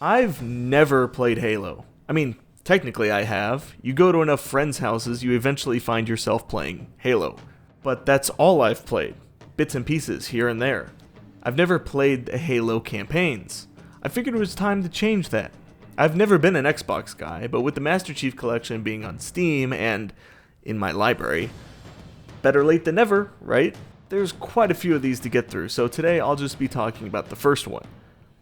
I've never played Halo. I mean, technically I have. You go to enough friends' houses, you eventually find yourself playing Halo. But that's all I've played. Bits and pieces here and there. I've never played the Halo campaigns. I figured it was time to change that. I've never been an Xbox guy, but with the Master Chief Collection being on Steam and in my library, better late than never, right? There's quite a few of these to get through, so today I'll just be talking about the first one.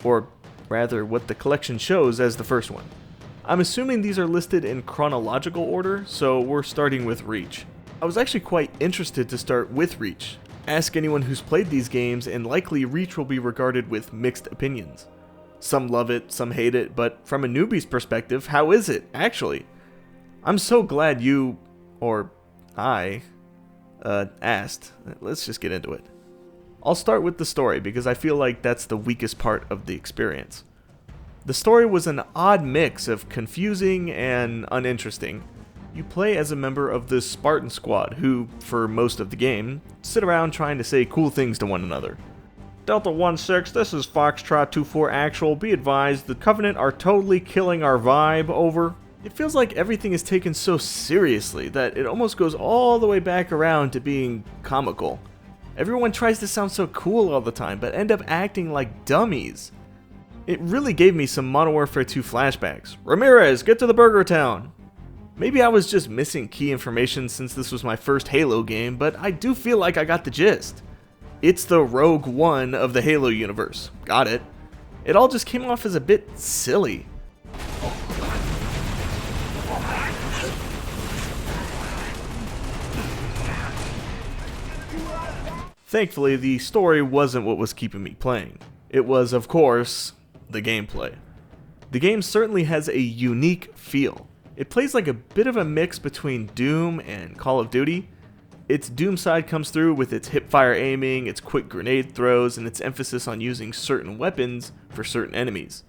Or rather, what the collection shows as the first one. I'm assuming these are listed in chronological order, so we're starting with Reach. I was actually quite interested to start with Reach. Ask anyone who's played these games, and likely Reach will be regarded with mixed opinions. Some love it, some hate it, but from a newbie's perspective, how is it, actually? I'm so glad you, or I, asked. Let's just get into it. I'll start with the story because I feel like that's the weakest part of the experience. The story was an odd mix of confusing and uninteresting. You play as a member of the Spartan Squad who, for most of the game, sit around trying to say cool things to one another. Delta 1-6, this is Foxtrot 2-4 Actual. Be advised, the Covenant are totally killing our vibe, over. It feels like everything is taken so seriously that it almost goes all the way back around to being comical. Everyone tries to sound so cool all the time, but end up acting like dummies. It really gave me some Modern Warfare 2 flashbacks. Ramirez, get to the Burger Town! Maybe I was just missing key information since this was my first Halo game, but I do feel like I got the gist. It's the Rogue One of the Halo universe. Got it. It all just came off as a bit silly. Thankfully, the story wasn't what was keeping me playing. It was, of course, the gameplay. The game certainly has a unique feel. It plays like a bit of a mix between Doom and Call of Duty. Its Doom side comes through with its hipfire aiming, its quick grenade throws, and its emphasis on using certain weapons for certain enemies.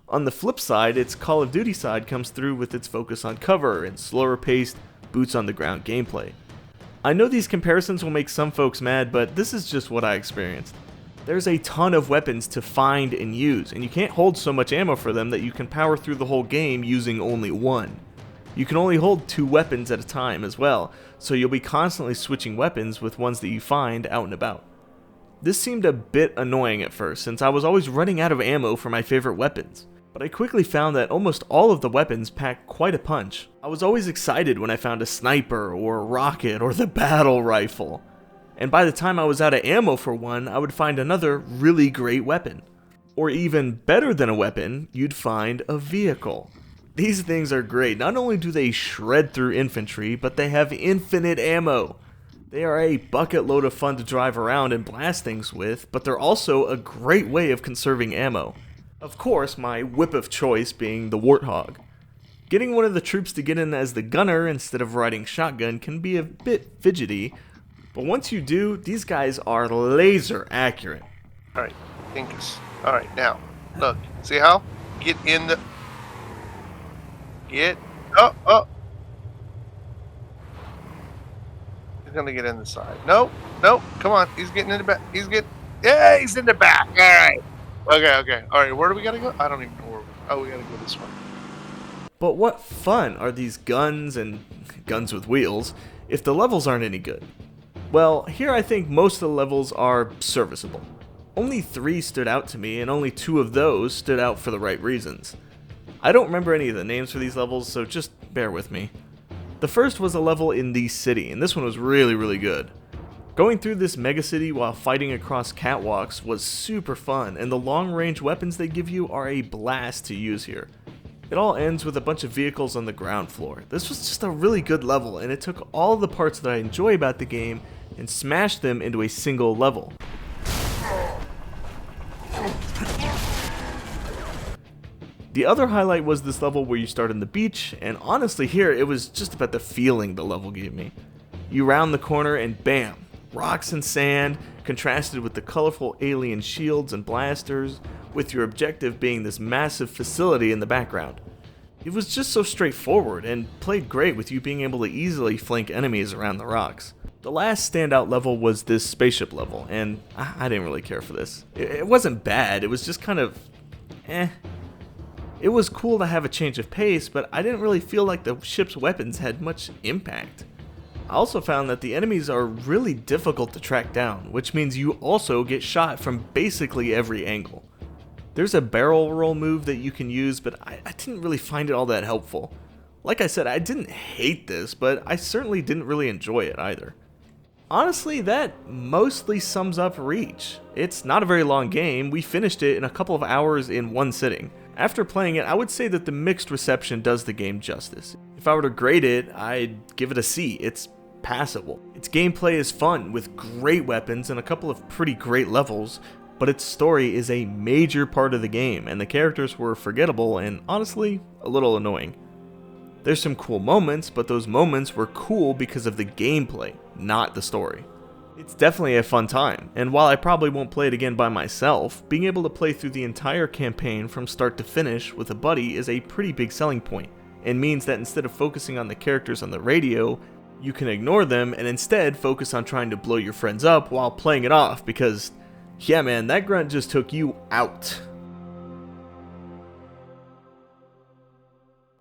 On the flip side, its Call of Duty side comes through with its focus on cover and slower paced, boots on the ground gameplay. I know these comparisons will make some folks mad, but this is just what I experienced. There's a ton of weapons to find and use, and you can't hold so much ammo for them that you can power through the whole game using only one. You can only hold 2 weapons at a time as well, so you'll be constantly switching weapons with ones that you find out and about. This seemed a bit annoying at first, since I was always running out of ammo for my favorite weapons, but I quickly found that almost all of the weapons pack quite a punch. I was always excited when I found a sniper, or a rocket, or the battle rifle, and by the time I was out of ammo for one, I would find another really great weapon. Or even better than a weapon, you'd find a vehicle. These things are great. Not only do they shred through infantry, but they have infinite ammo. They are a bucket load of fun to drive around and blast things with, but they're also a great way of conserving ammo. Of course, my whip of choice being the Warthog. Getting one of the troops to get in as the gunner instead of riding shotgun can be a bit fidgety, but once you do, these guys are laser accurate. Alright, Dinkus. Alright, now, look. See how? Get in the... Get... Oh! He's gonna get in the side. No, come on. He's getting in the back. Yeah, he's in the back. Alright. Okay. Alright, where do we gotta go? I don't even know where we gotta go this way. But what fun are these guns and guns with wheels if the levels aren't any good? Well, here I think most of the levels are serviceable. Only 3 stood out to me, and only 2 of those stood out for the right reasons. I don't remember any of the names for these levels, so just bear with me. The first was a level in the city, and this one was really good. Going through this megacity while fighting across catwalks was super fun, and the long-range weapons they give you are a blast to use here. It all ends with a bunch of vehicles on the ground floor. This was just a really good level, and it took all the parts that I enjoy about the game and smashed them into a single level. The other highlight was this level where you start on the beach, and honestly here it was just about the feeling the level gave me. You round the corner and bam, rocks and sand, contrasted with the colorful alien shields and blasters, with your objective being this massive facility in the background. It was just so straightforward and played great with you being able to easily flank enemies around the rocks. The last standout level was this spaceship level, and I didn't really care for this. It wasn't bad, it was just kind of eh. It was cool to have a change of pace, but I didn't really feel like the ship's weapons had much impact. I also found that the enemies are really difficult to track down, which means you also get shot from basically every angle. There's a barrel roll move that you can use, but I didn't really find it all that helpful. Like I said, I didn't hate this, but I certainly didn't really enjoy it either. Honestly, that mostly sums up Reach. It's not a very long game, we finished it in a couple of hours in one sitting. After playing it, I would say that the mixed reception does the game justice. If I were to grade it, I'd give it a C. It's passable. Its gameplay is fun, with great weapons and a couple of pretty great levels, but its story is a major part of the game, and the characters were forgettable and honestly, a little annoying. There's some cool moments, but those moments were cool because of the gameplay, not the story. It's definitely a fun time, and while I probably won't play it again by myself, being able to play through the entire campaign from start to finish with a buddy is a pretty big selling point, and means that instead of focusing on the characters on the radio, you can ignore them and instead focus on trying to blow your friends up while playing it off because, yeah man, that grunt just took you out.